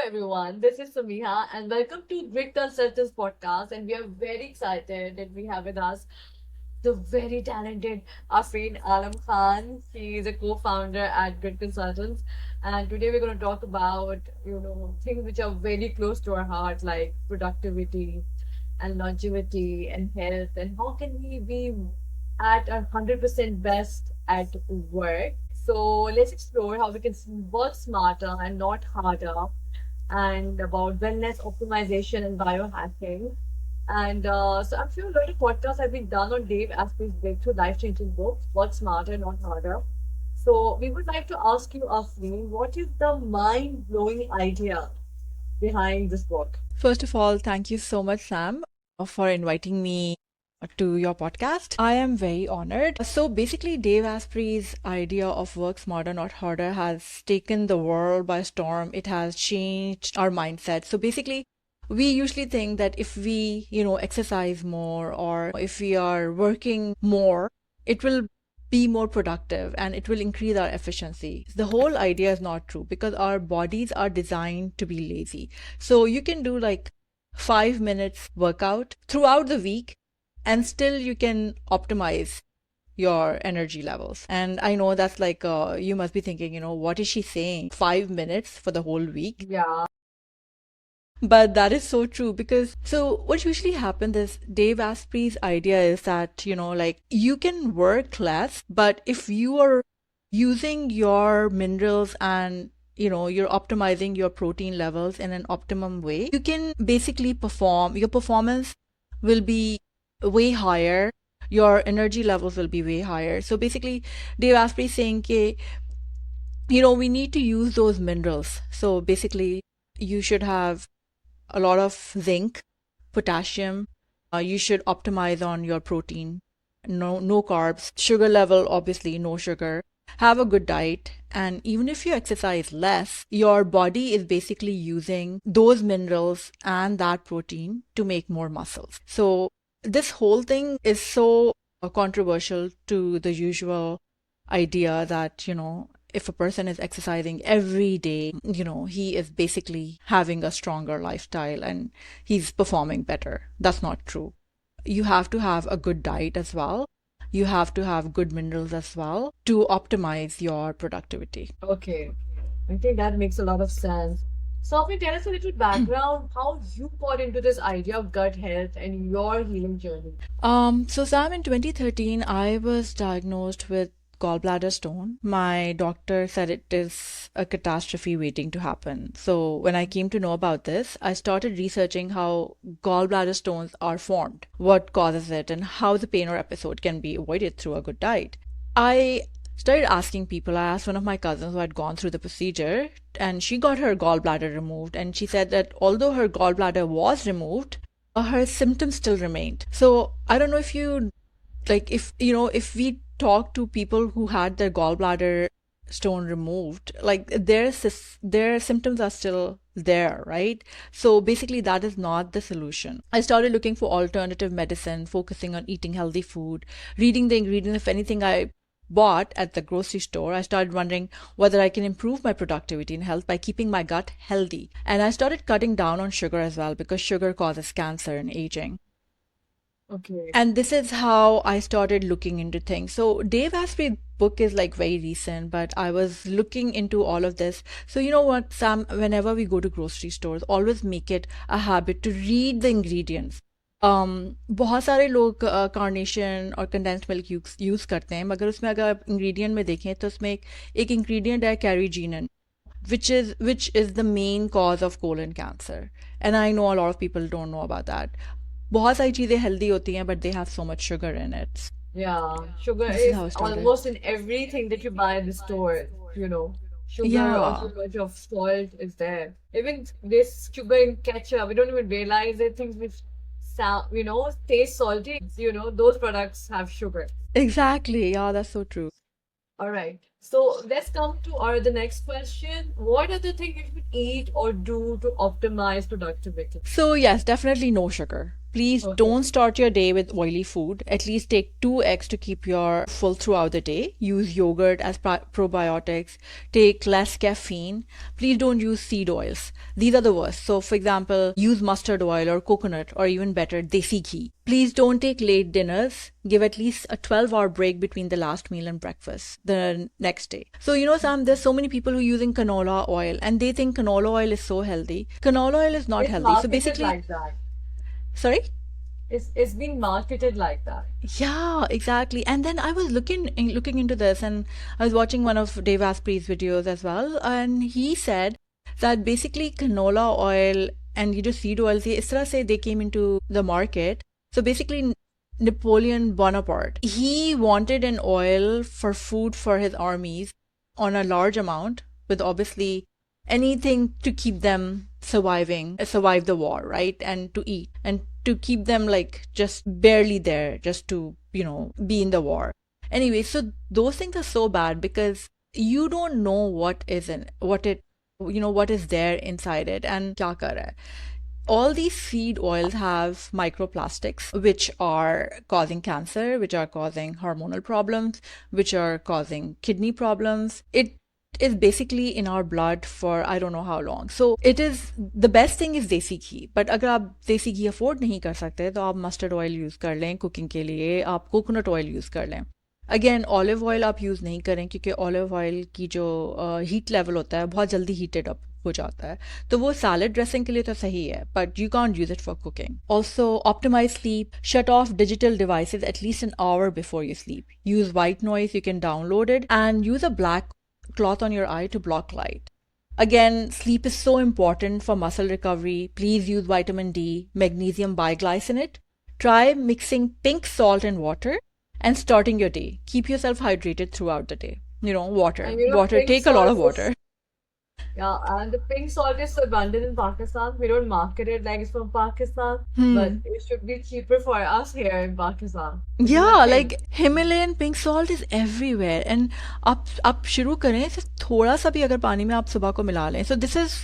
everyone. This is Samiha, and welcome to Grit Consultants podcast. And we are very excited that we have with us the very talented Afreen Alam Khan. He is a co-founder at Grit Consultants, and today we're going to talk about things which are very close to our heart, like productivity and longevity and health, and how can we be at our 100% best at work. So let's explore how we can work smarter and not harder, and about wellness optimization and biohacking. And so I'm sure a lot of podcasts have been done on Dave Asprey's breakthrough life-changing book, Work Smarter, Not Harder. So we would like to ask you, Afreen, what is the mind-blowing idea behind this book? First of all, thank you so much, Sam, for inviting me to your podcast. I am very honored. So basically, Dave Asprey's idea of work smarter, not harder has taken the world by storm. It has changed our mindset. So basically, we usually think that if we, exercise more or if we are working more, it will be more productive and it will increase our efficiency. The whole idea is not true because our bodies are designed to be lazy. So you can do like 5 minutes workout throughout the week and still you can optimize your energy levels. And I know that's like, you must be thinking, what is she saying? 5 minutes for the whole week? Yeah. But that is so true because so what usually happens is Dave Asprey's idea is that, like you can work less, but if you are using your minerals and you're optimizing your protein levels in an optimum way, you can basically perform, your performance will be way higher, your energy levels will be way higher. So basically, Dave Asprey is saying, okay, we need to use those minerals. So basically, you should have a lot of zinc, potassium. You should optimize on your protein. No carbs. Sugar level, obviously, no sugar. Have a good diet. And even if you exercise less, your body is basically using those minerals and that protein to make more muscles. So this whole thing is so controversial to the usual idea that, if a person is exercising every day, he is basically having a stronger lifestyle and he's performing better. That's not true. You have to have a good diet as well. You have to have good minerals as well to optimize your productivity. Okay. I think that makes a lot of sense. So, Afreen, tell us a little background how you got into this idea of gut health and your healing journey. So Sam, in 2013, I was diagnosed with gallbladder stone. My doctor said it is a catastrophe waiting to happen. So when I came to know about this, I started researching how gallbladder stones are formed, what causes it, and how the pain or episode can be avoided through a good diet. I started asking people. I asked one of my cousins who had gone through the procedure, and she got her gallbladder removed. And she said that although her gallbladder was removed, her symptoms still remained. So I don't know if you like if we talk to people who had their gallbladder stone removed, like their symptoms are still there, right? So basically that is not the solution. I started looking for alternative medicine, focusing on eating healthy food, reading the ingredients. If anything I bought at the grocery store, I started wondering whether I can improve my productivity and health by keeping my gut healthy. And I started cutting down on sugar as well because sugar causes cancer and aging. Okay. And this is how I started looking into things. So Dave Asprey's book is like very recent, but I was looking into all of this. So you know what, Sam, whenever we go to grocery stores, always make it a habit to read the ingredients. बहुत सारे लोग carnation और condensed milk use करते हैं, मगर उसमें अगर आप इंग्रेडिएंट में देखें तो उसमें एक इंग्रेडिएंट है कैरीजीनन, which is the main cause of colon cancer. And I know a lot of people don't know about that. बहुत सारी चीज़ें healthy होती हैं, but they have so much sugar in it. Yeah, sugar This is is how it started. almost in everything that you buy in the store, you know. Sugar or Yeah, too much of salt is there. Even this sugar in ketchup, we don't even realize it. Things which sound, taste salty, those products have sugar. exactly. Yeah, that's so true. All right. So let's come to the next question. What are the things you should eat or do to optimize productivity? So yes, definitely no sugar. Please Okay. don't start your day with oily food. At least take 2 eggs to keep your full throughout the day. Use yogurt as probiotics. Take less caffeine. Please don't use seed oils. These are the worst. So, for example, use mustard oil or coconut or even better, desi ghee. Please don't take late dinners. Give at least a 12-hour break between the last meal and breakfast the next day. So, Sam, there's so many people who are using canola oil and they think canola oil is so healthy. Canola oil is not It's healthy. So marketed basically, like that. sorry? It's been marketed like that. Yeah, exactly. And then I was looking into this, and I was watching one of Dave Asprey's videos as well, and he said that basically canola oil and seed oils, ye is tarah se they came into the market. So basically, Napoleon Bonaparte, he wanted an oil for food for his armies on a large amount, with obviously anything to keep them survive the war, right? And to eat and to keep them like just barely there, just to, be in the war. Anyway, so those things are so bad because you don't know what is in what is there inside it and kya kar raha hai. All these seed oils have microplastics, which are causing cancer, which are causing hormonal problems, which are causing kidney problems. It is basically in our blood for I don't know how long. So it is the best thing is desi ghee. But अगर आप देसी घी afford नहीं कर सकते तो आप mustard oil use कर लें कुकिंग के लिए आप कोकोनट ऑयल यूज़ कर लें अगेन ऑलिव ऑयल आप यूज़ नहीं करें क्योंकि ऑलिव ऑयल की जो हीट लेवल होता है बहुत जल्दी हीटेड अप हो जाता है तो वो सैलड ड्रेसिंग के लिए तो सही है but you can't use it for cooking also optimise sleep shut off digital devices at least an hour before you sleep use white noise you can download it and use a black cloth on your eye to block light. Again, sleep is so important for muscle recovery. Please use vitamin D, magnesium biglycinate. Try mixing pink salt and water and starting your day. Keep yourself hydrated throughout the day. Water. And Water. pink Take a lot salt of is water. yeah, and the pink salt is so abundant in Pakistan. We don't market it like it's from Pakistan, but it should be cheaper for us here in Pakistan. This is the Yeah, thing. like Himalayan pink salt is everywhere and आप शुरू करें सिर्फ थोड़ा सा भी अगर पानी में आप सुबह को मिला लें so this is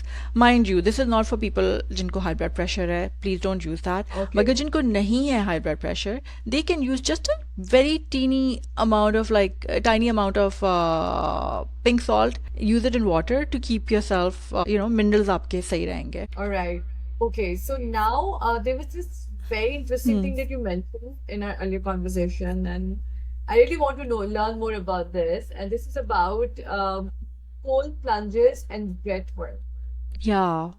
mind you this is not for people जिनको high blood pressure है please don't use that Okay. मगर जिनको नहीं है high blood pressure they can use just a very teeny amount of like a tiny amount of pink salt use it in water to keep yourself minerals आपके सही रहेंगे All right. Okay, so now there was this very interesting thing that you mentioned in our earlier conversation, and I really want to learn more about this. And this is about cold plunges and breath work. yeah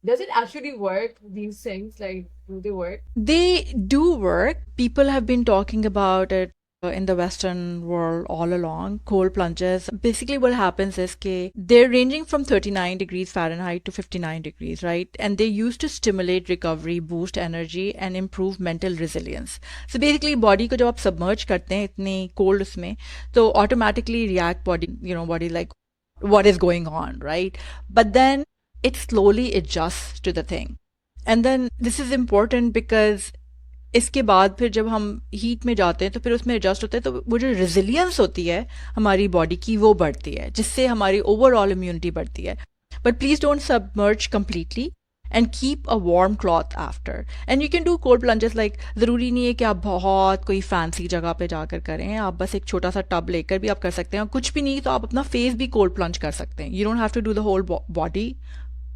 Does it actually work? These things, like, do they work? They do work. People have been talking about it in the Western world all along. Cold plunges. Basically, what happens is that they're ranging from 39 degrees Fahrenheit to 59 degrees, right? And they used to stimulate recovery, boost energy, and improve mental resilience. So basically, body को जब आप submerge करते हैं इतनी cold उसमें, तो automatically react body like what is going on, right? But then it slowly adjusts to the thing. And then this is important because इसके बाद फिर जब हम हीट में जाते हैं तो फिर उसमें एडजस्ट होते हैं तो वो जो रेजिलियंस होती है हमारी बॉडी की वो बढ़ती है जिससे हमारी ओवरऑल इम्यूनिटी बढ़ती है but please don't submerge completely and keep a warm cloth after and you can do cold plunges like ज़रूरी नहीं है कि आप बहुत कोई फैंसी जगह पे जाकर करें आप बस एक छोटा सा टब लेकर भी आप कर सकते हैं और कुछ भी नहीं तो आप अपना फेस भी कोल्ड प्लंज कर सकते हैं you don't have to do the whole body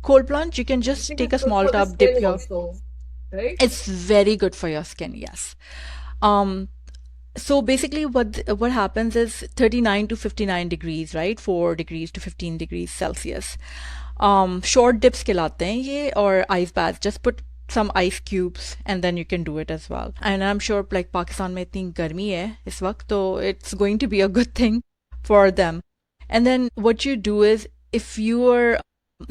cold plunge you can I just think take a it's good small for the tub dip skin your also, right? it's very good for your skin yes um so basically what happens is 39 to 59 degrees right 4 degrees to 15 degrees Celsius short dips कहलाते हैं ये or ice baths just put some ice cubes and then you can do it as well and I'm sure like Pakistan में इतनी गर्मी है इस वक्त तो it's going to be a good thing for them and then what you do is if you are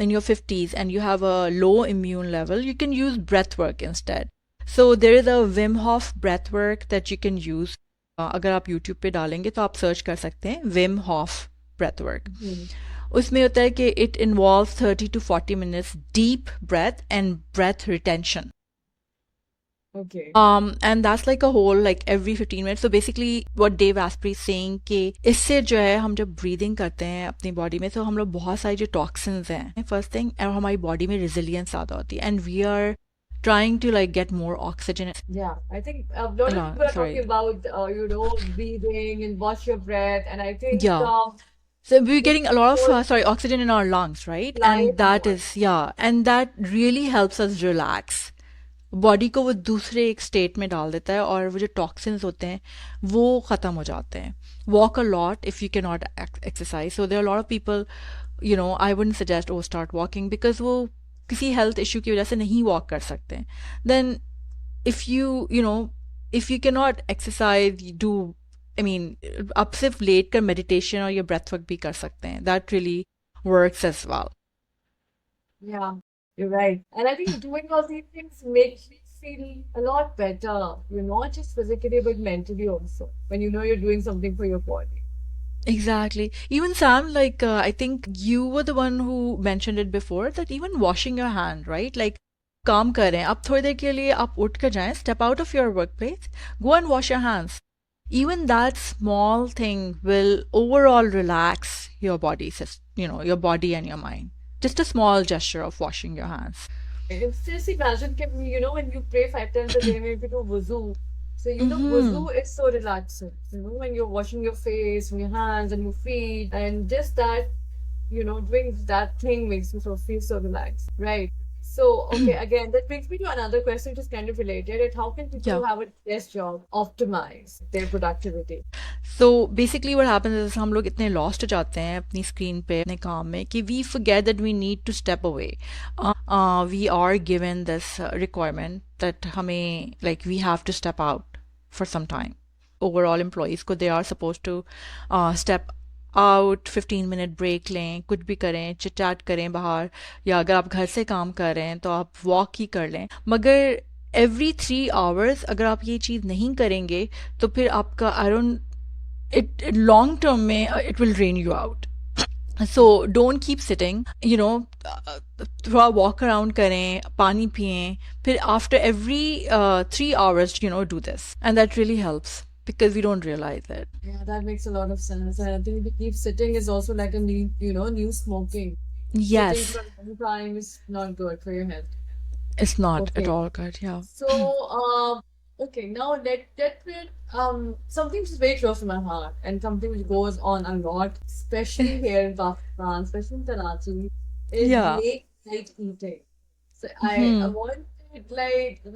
in your 50s and you have a low immune level, you can use breath work instead. So there is a Wim Hof breath work that you can use. अगर आप YouTube पे डालेंगे तो आप search कर सकते हैं Wim Hof breath work. उसमें होता है कि it involves 30 to 40 minutes deep breath and breath retention. Okay. And that's like a whole like every 15 minutes. So basically what Dave Asprey is saying कि इससे जो है हम जब breathing करते हैं अपनी body में तो हम लोग बहुत सारी जो toxins हैं first thing और हमारी body में resilience ज़्यादा होती है and we are trying to like get more oxygen. Yeah, I think a lot of people are Sorry. talking about, breathing and watch your breath. And I think Yeah. So we're it's getting a lot of more oxygen in our lungs, right? And life that more. is, yeah, and that really helps us relax. Body को वो दूसरे एक state में डाल देता है और वो जो टॉक्सिन्स होते हैं वो ख़त्म हो जाते हैं. Walk a lot if you can not exercise. So there are lot of people, I wouldn't suggest uh start walking because वो किसी हेल्थ इशू की वजह से नहीं वॉक कर सकते हैं. Then if if you can not exercise do, I mean, आप सिर्फ लेट कर मेडिटेशन और ये ब्रेथ वर्क भी कर सकते हैं. That really works as well. Yeah, you're right. And I think doing all these things makes me feel a lot better. Not just physically, but mentally also. When you know you're doing something for your body. Exactly. Even Sam, like, I think you were the one who mentioned it before that even washing your hand, right? Like, काम कर रहे हैं अब थोड़ी देर के लिए आप उठ कर जाएं, step out of your workplace, go and wash your hands. Even that small thing will overall relax your body, your body and your mind. Just a small gesture of washing your hands. Just imagine, when you pray 5 times a day, maybe do wuzu. So, wuzu is so relaxing. When you're washing your face, and your hands, and your feet, and just that, doing that thing makes you feel so relaxed, right? So, okay, again, that brings me to another question, which is kind of related. How can people Yeah. who have a desk job optimize their productivity? So basically what happens is हम लोग इतने lost हो जाते हैं अपनी screen पे अपने काम में कि we forget that we need to step away. We are given this requirement that हमें, like, we have to step out for some time. Overall employees को they are supposed to step out, 15-minute break लें, कुछ भी करें, chit chat करें बाहर, या अगर आप घर से काम कर रहे हैं तो आप वॉक ही कर लें. मगर every 3 hours अगर आप ये चीज़ नहीं करेंगे तो फिर आपका I don't it long term में it will drain you out. So don't keep sitting, थोड़ा walk around करें, पानी पिएं, फिर after every 3 hours, do this. And that really helps because we don't realize it. Yeah, that makes a lot of sense. And I think to keep sitting is also like a new smoking. Sitting Yes, for a long time is not good for your health. it's not at Okay. all good. Yeah. So, okay, now something which is very close to my heart and something which goes on a lot, especially here in Pakistan, especially in Karachi, is Yeah. late night eating. So I wanted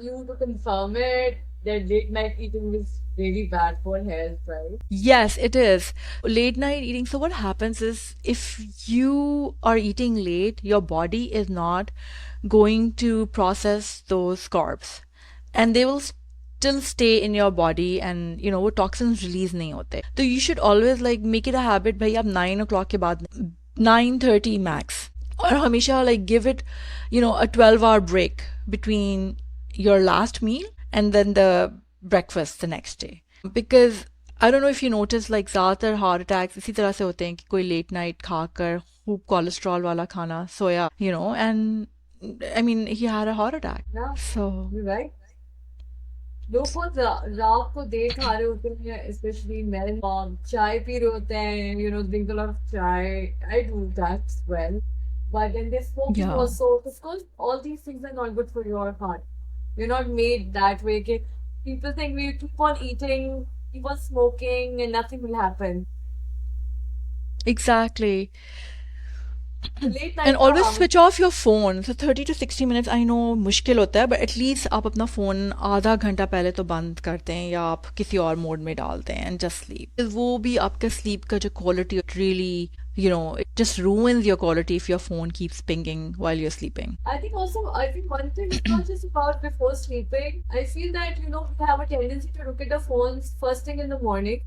you to confirm it that late night eating is really bad for health, right? Yes, it is. Late night eating. So what happens is if you are eating late, your body is not going to process those carbs and they will still stay in your body and वो toxins release नहीं होते. So you should always like make it a habit भाई आप 9 o'clock के बाद 9:30 max और हमेशा like give it a 12-hour break between your last meal and then the breakfast the next day. Because I don't know if you notice like ज़्यादातर heart attacks इसी तरह से होते हैं कि कोई late night खाकर खूब कोलेस्ट्रॉल वाला खाना सोया, and I mean he had a heart attack. Yeah, So you're right. लोग बहुत रात को देर खा रहे होते हैं, especially men, चाय पी रहे होते हैं, drink a lot of chai. I do that as well. But then they're smoking yeah. also. Of course, all these things are not good for your heart. You're not made that way. Okay? People think we keep on eating, keep on smoking, and nothing will happen. Exactly. Late night And always काम, switch off your phone. So 30 to 60 minutes, I know मुश्किल होता है, but at least आप अपना phone आधा घंटा पहले तो बंद करते हैं या आप किसी और मोड में डालते हैं and just sleep. वो भी आपका sleep का जो quality really, it just ruins your quality if your phone keeps pinging while you're sleeping. I think one thing is not just about before sleeping. I feel that, we have a tendency to look at the phones first thing in the morning.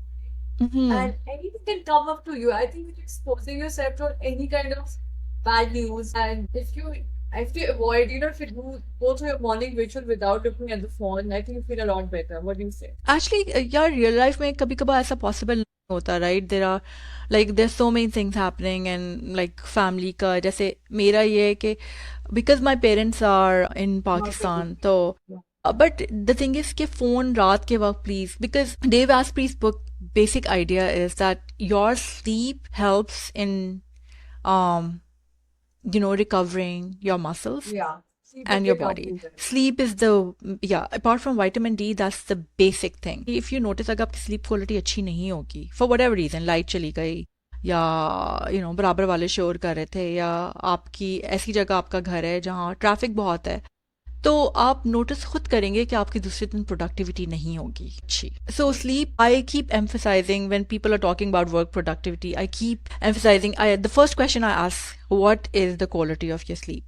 And anything can come up to you. I think you're exposing yourself to any kind of bad news. And if you avoid, if you go through your morning ritual without looking at the phone, I think you feel a lot better. What do you say? Actually, यार real life में कभी कभार ऐसा possible नहीं होता, right? There's so many things happening and like family का, जैसे मेरा ये है कि because my parents are in Pakistan, तो but the thing is कि phone रात के वक्त please, because Dave Asprey's book basic idea is that your sleep helps in recovering your muscles. Yeah. Sleep and is your your body. computer. Sleep is the, yeah, apart from vitamin D, that's the basic thing. If you notice अगर आपकी sleep quality अच्छी नहीं होगी for whatever reason, light चली गई या बराबर वाले शोर कर रहे थे या आपकी ऐसी जगह आपका घर है जहाँ ट्रैफिक बहुत है, तो आप नोटिस खुद करेंगे कि आपकी दूसरे दिन प्रोडक्टिविटी नहीं होगी अच्छी. So sleep, I keep emphasising when people are talking about work productivity, I keep emphasising, the first question I ask, what is the quality of your sleep?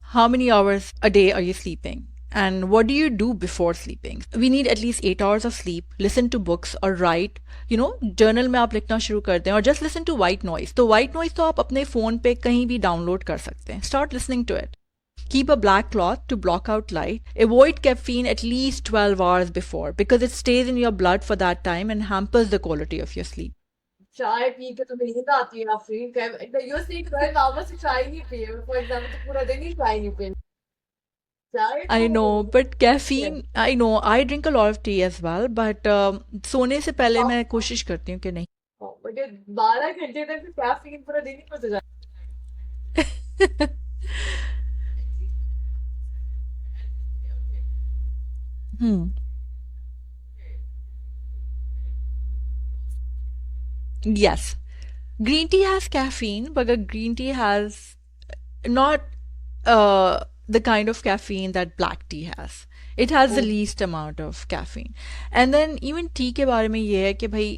How many hours a day are you sleeping? And what do you do before sleeping? We need at least 8 hours of sleep. Listen to books or write. Journal में आप लिखना शुरू कर दें, और just listen to white noise. तो white noise तो आप अपने फ़ोन पे कहीं भी डाउनलोड कर सकते हैं. Start listening to it. Keep a black cloth to block out light. Avoid caffeine at least 12 hours before because it stays in your blood for that time and hampers the quality of your sleep. चाय P के तो नींद आती है Afreen. You see 12 hours से चाय नहीं पिए, फॉर एग्जाम्पल, तो पूरा दिन ही चाय नहीं पिए. चाय I know, तो but caffeine, I know, I drink a lot of tea as well, but सोने से पहले मैं कोशिश करती हूँ कि नहीं. बट 12 घंटे तक कैफीन पूरा दिन ही गुजर जाता Hmm. Yes. Green tea has caffeine, but the green tea has not the kind of caffeine that black tea has. It has the है. least amount of caffeine. And then even tea के बारे में ये है कि भाई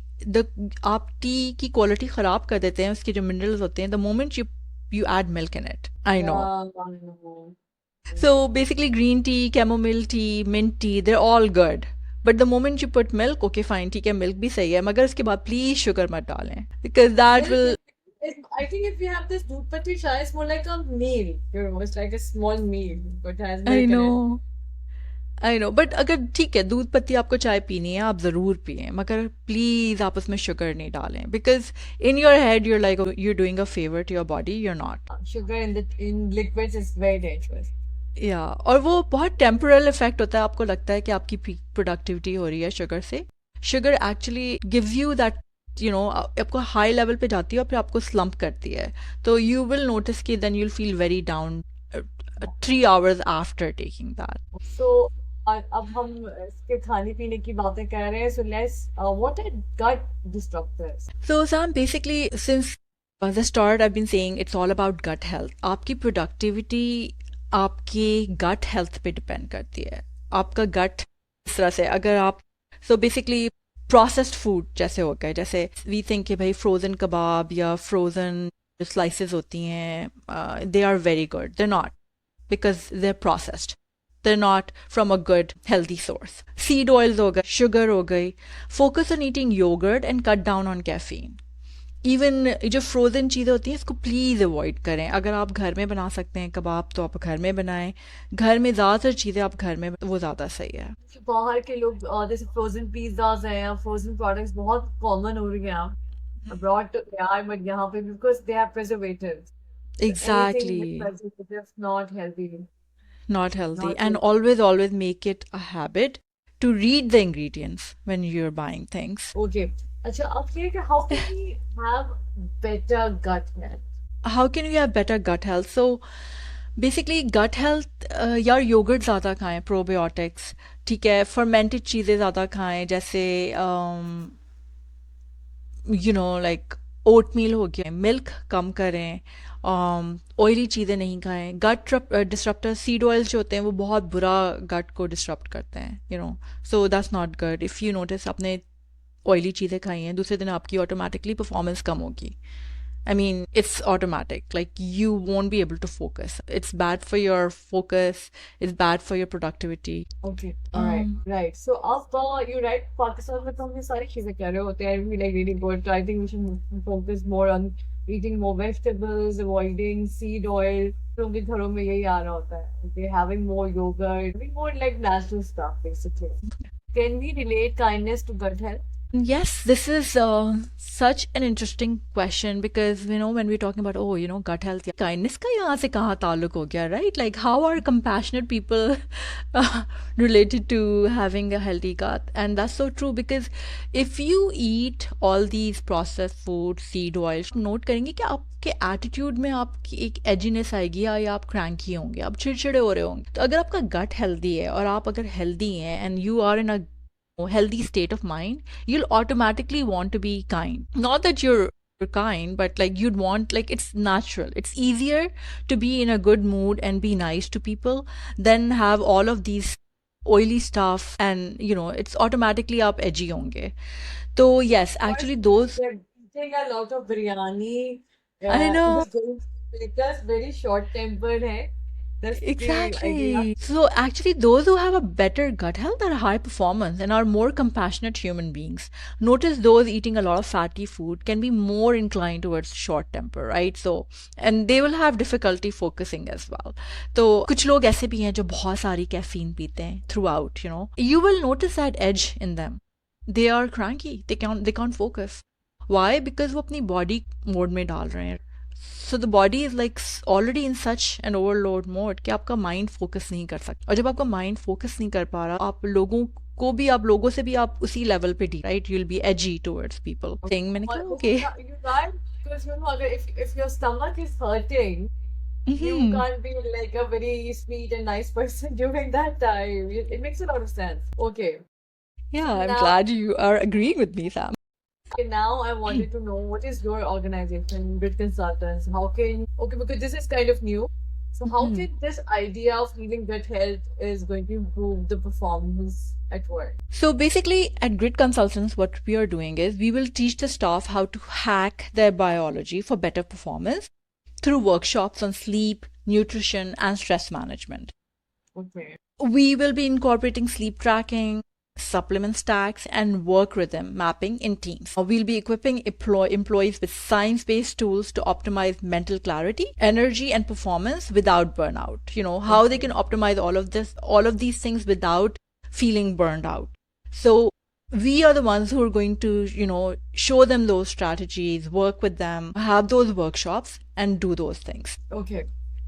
आप T की क्वालिटी ख़राब कर देते हैं, उसके जो मिनरल्स होते हैं, the moment you add milk in it. I know. I know. So basically green tea, chamomile tea, mint tea, they're all good. But the moment you put milk, okay fine, ठीक है, milk भी सही है, मगर उसके बाद please sugar मत डालें, because that will. I think if you have this doodh patti chai, it's more like a meal. It's like a small meal, but has milk I in it. know. I know, but अगर ठीक है दूध पत्ती आपको चाय पीनी है, आप ज़रूर पिएं, मगर प्लीज़ आप उसमें शुगर नहीं डालें, because in your head you're like, oh, you're doing a favor to your body, you're not. Sugar in liquids is very dangerous. या और वो बहुत टेम्पोरल इफेक्ट होता है, आपको लगता है कि आपकी प्रोडक्टिविटी हो रही है शुगर से. Sugar actually gives you that, आपको हाई लेवल पे जाती है और फिर आपको स्लम्प करती है, तो यू विल नोटिस कि then you'll feel very down 3 hours after taking that. So अब हम इसके खाने पीने की बातें कर रहे हैं, so let's what are gut disruptors? So Sam, basically since the start I've been saying it's all about gut health. आपकी प्रोडक्टिविटी आपकी गट हेल्थ पे डिपेंड करती है. आपका गट इस तरह से, अगर आप बेसिकली प्रोसेस्ड फूड जैसे हो गए, जैसे वी थिंक कि भाई फ्रोज़न कबाब या फ्रोज़न स्लाइसेस होती हैं, they are very good, they not, because they are processed, they not from a good healthy source. Seed oils हो गए, शुगर हो गई. Focus on eating yoghurt and cut down on caffeine. Even जो frozen चीज़ें होती हैं इसको please avoid करें. अगर आप घर में बना सकते हैं कबाब तो आप घर में बनाएं. घर में ज़्यादातर चीज़ें आप घर में, वो ज़्यादा सही है. बाहर के लोग जैसे फ्रोजन पिज्जाज हैं या फ्रोजन प्रोडक्ट्स बहुत कॉमन हो रही हैं अब्रॉड तो यार, बट यहाँ पे because they have preservatives. Exactly. Anything with preservatives not healthy. Not healthy. Not And healthy. always make it a habit to read the ingredients when you're buying things. Okay. अच्छा, अब ये कि how can we have better gut health? How can you have better gut health? So basically gut health, यार yogurt ज़्यादा खाएं, probiotics, ठीक है, fermented चीज़ें ज़्यादा खाएं, जैसे लाइक ओट मील हो गया. मिल्क कम करें, ऑयली चीज़ें नहीं खाएं. गट डिस्ट्रप्टर सीड ऑयल्स जो होते हैं वो बहुत बुरा गट को डिस्ट्रप्ट करते हैं, so that's not good. If you notice आपने ऑयली चीज़ें खाई हैं, दूसरे दिन आपकी ऑटोमेटिकली परफॉर्मेंस कम होगी. I mean, it's automatic. Like, you won't be able to focus. It's bad for your focus. It's bad for your productivity. Okay, alright, right. So अब you're right. Pakistan में तो हम ये सारी चीजें कर रहे होते हैं. We like really good. So I think we should focus more on eating more vegetables, avoiding seed oil. लोगों के घरों में यही आ रहा होता है. Okay, having more yogurt, having more like natural stuff basically. Can we relate kindness to gut health? Yes, this is such an interesting question because when we're talking about gut health, kindness का यहाँ से कहाँ ताल्लुक हो गया, right? Like how are compassionate people uh, related to having a healthy gut? And that's so true because if you eat all these processed food, seed oils, note करेंगे कि आपके एटीट्यूड में आपकी एक एजीनेस आएगी या आप क्रैंकी होंगे, आप चिड़चिड़े हो रहे होंगे. तो अगर आपका गट हेल्दी है और आप अगर हेल्दी हैं and you are in a healthy state of mind, you'll automatically want to be kind. Not that you're kind, but like you'd want, like it's natural. It's easier to be in a good mood and be nice to people than have all of these oily stuff and it's automatically up edgy honge. So yes, Or actually those they're eating a lot of biryani. I It know. is going to make us very short-tempered. Hai. That's the idea. Exactly. So actually, those who have a better gut health are high performance and are more compassionate human beings. Notice those eating a lot of fatty food can be more inclined towards short temper, right? So, and they will have difficulty focusing as well. तो कुछ लोग ऐसे भी हैं जो बहुत सारी caffeine पीते हैं throughout, You will notice that edge in them. They are cranky. They can't focus. Why? Because वो अपनी body mode में डाल रहे हैं. So the body is like already in such an overload mode कि आपका mind focus नहीं कर सकता. और जब आपका mind focus नहीं कर पा रहा, आप लोगों से भी आप उसी level पे right? You'll be edgy towards people. Saying मैंने कहा okay. You're right, because if your stomach is hurting, you Mhm. can't be like a very sweet and nice person during that time. It makes a lot of sense. Okay. Yeah, So I'm now, glad you are agreeing with me, Sam. now I wanted to know, what is your organization, Grid Consultants? Okay, because this is kind of new. So how Mhm. can this idea of healing gut health is going to improve the performance at work? So basically, at Grid Consultants, what we are doing is we will teach the staff how to hack their biology for better performance through workshops on sleep, nutrition, and stress management. Okay. We will be incorporating sleep tracking, supplement stacks, and work rhythm mapping in teams. We'll be equipping employees with science-based tools to optimize mental clarity, energy, and performance without burnout. How they can optimize all of these things without feeling burned out. So we are the ones who are going to, show them those strategies, work with them, have those workshops, and do those things. Okay.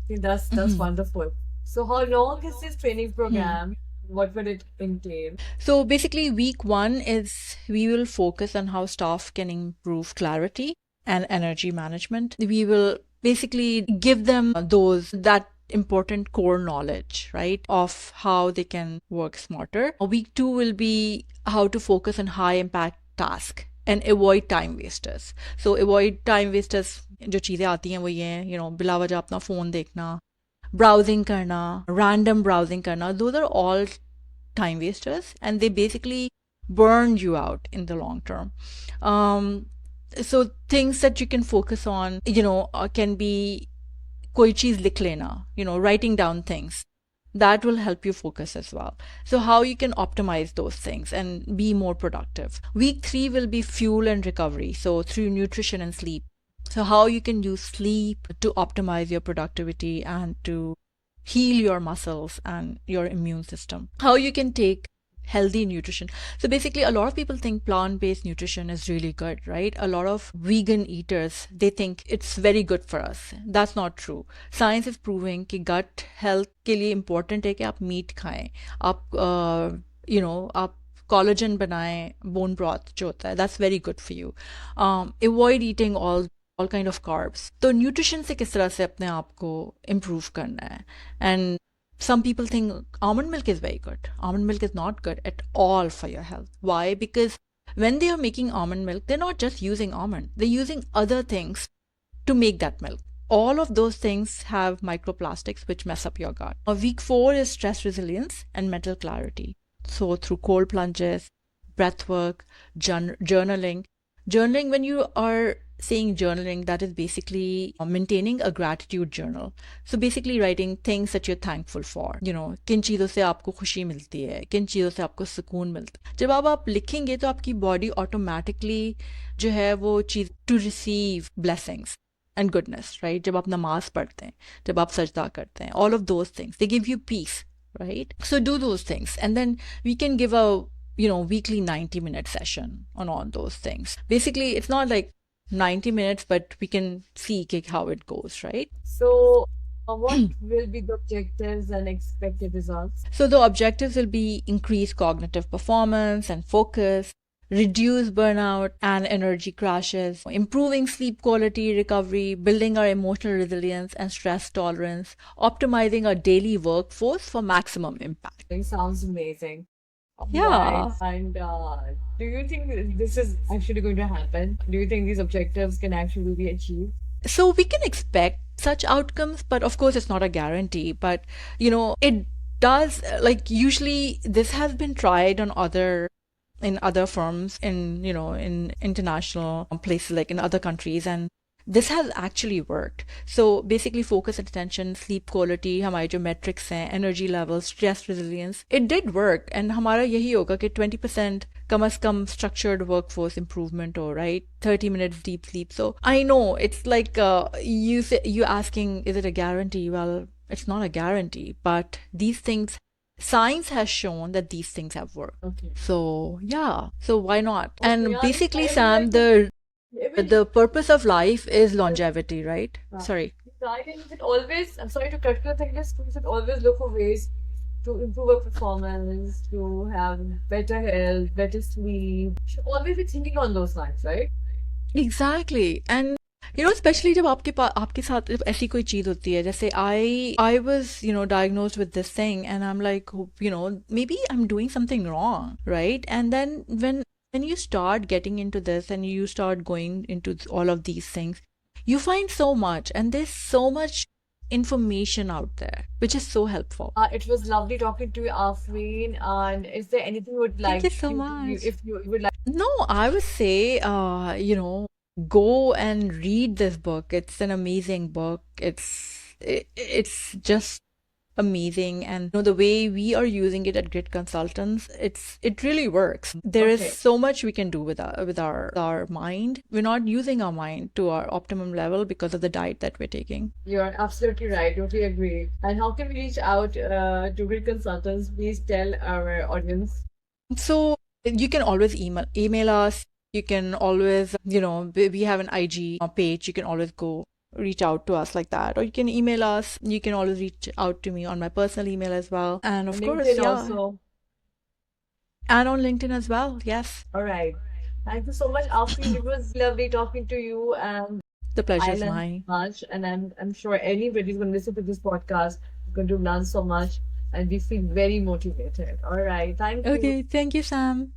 See, that's wonderful. So how long is this training program? What would it entail? So basically, week one is we will focus on how staff can improve clarity and energy management. We will basically give them that important core knowledge, right, of how they can work smarter. Week two will be how to focus on high impact task and avoid time wasters. So avoid time wasters जो चीज़ें आती हैं वो ये हैं, बिला वजह अपना फ़ोन देखना, browsing करना, random browsing करना, those are all time wasters and they basically burn you out in the long term. So things that you can focus on, can be koi cheez likh lena, writing down things. That will help you focus as well. So how you can optimize those things and be more productive. Week 3 will be fuel and recovery. So through nutrition and sleep. So how you can use sleep to optimize your productivity and to heal your muscles and your immune system. How you can take healthy nutrition. So basically, a lot of people think plant-based nutrition is really good, right? A lot of vegan eaters, they think it's very good for us. That's not true. Science is proving कि gut health के लिए important है कि आप meat खाएं, आप आप collagen बनाएं, bone broth जो होता है, that's very good for you. Avoid eating all kind of carbs. तो nutrition से किस तरह से अपने आप को improve करना है? And some people think almond milk is very good. Almond milk is not good at all for your health. Why? Because when they are making almond milk, they're not just using almond, they're using other things to make that milk. All of those things have microplastics which mess up your gut. Week 4 is stress resilience and mental clarity. So through cold plunges, breath work, journaling. Journaling, when you are saying journaling, that is basically maintaining a gratitude journal. So basically writing things that you're thankful for. किन चीज़ों से आपको खुशी मिलती है, किन चीज़ों से आपको सुकून मिलता है. जब आप लिखेंगे तो आपकी बॉडी ऑटोमेटिकली जो है वो चीज़ to receive blessings and goodness, right? जब आप नमाज पढ़ते हैं, जब आप सजदा करते हैं, all of those things, they give you peace, right? So do those things. And then we can give a weekly 90-minute session on all those things. Basically, it's not like 90 minutes, but we can see how it goes, right? So, what will be the objectives and expected results? So the objectives will be increase cognitive performance and focus, reduce burnout and energy crashes, improving sleep quality, recovery, building our emotional resilience and stress tolerance, optimizing our daily workforce for maximum impact. It sounds amazing. Yeah. Right. And do you think this is actually going to happen? Do you think these objectives can actually be achieved? So we can expect such outcomes, but of course it's not a guarantee. But it does, like, usually this has been tried on other firms in international places, like in other countries, and this has actually worked. So basically focus and attention, sleep quality, हमारे जो metrics हैं, energy levels, stress resilience, it did work. And हमारा यही होगा कि 20% कम से कम structured workforce improvement हो, right? 30 minutes deep sleep. So I know it's like you asking, is it a guarantee? Well, it's not a guarantee, but these things, science has shown that these things have worked. Okay. So yeah, so why not? Okay, And yeah, basically, I Sam, like the even purpose of life is longevity, right? uh, Sorry. right, and we should always, I'm sorry to cut you, I think this, we should always look for ways to improve our performance, to have better health, better sleep. We should always be thinking on those lines, right? Exactly. And especially जब आपके साथ जब ऐसी कोई चीज होती है, जैसे I was diagnosed with this thing, and I'm like, maybe I'm doing something wrong, right? And then when you start getting into this and you start going into all of these things, you find so much, and there's so much information out there, which is so helpful. It was lovely talking to you, Afreen. And is there anything you would Thank like you so you, much. if you would like? No, I would say, go and read this book. It's an amazing book. It's just amazing, and the way we are using it at Grit Consultants, it really works. There is Okay. so much we can do with our mind. We're not using our mind to our optimum level because of the diet that we're taking. You're absolutely right. Totally agree. And how can we reach out to Grid Consultants? Please tell our audience. So you can always email us. You can always, we have an IG page. You can always go reach out to us like that, or you can email us. You can always reach out to me on my personal email as well, and of course, LinkedIn yeah, also. and on LinkedIn as well. Yes, All right. Thank you so much, Afreen. It was lovely talking to you, and the pleasure I is learned mine. much. And I'm sure anybody's going to listen to this podcast is going to learn so much, and we feel very motivated. All right. Thank you. Okay, thank you, Sam.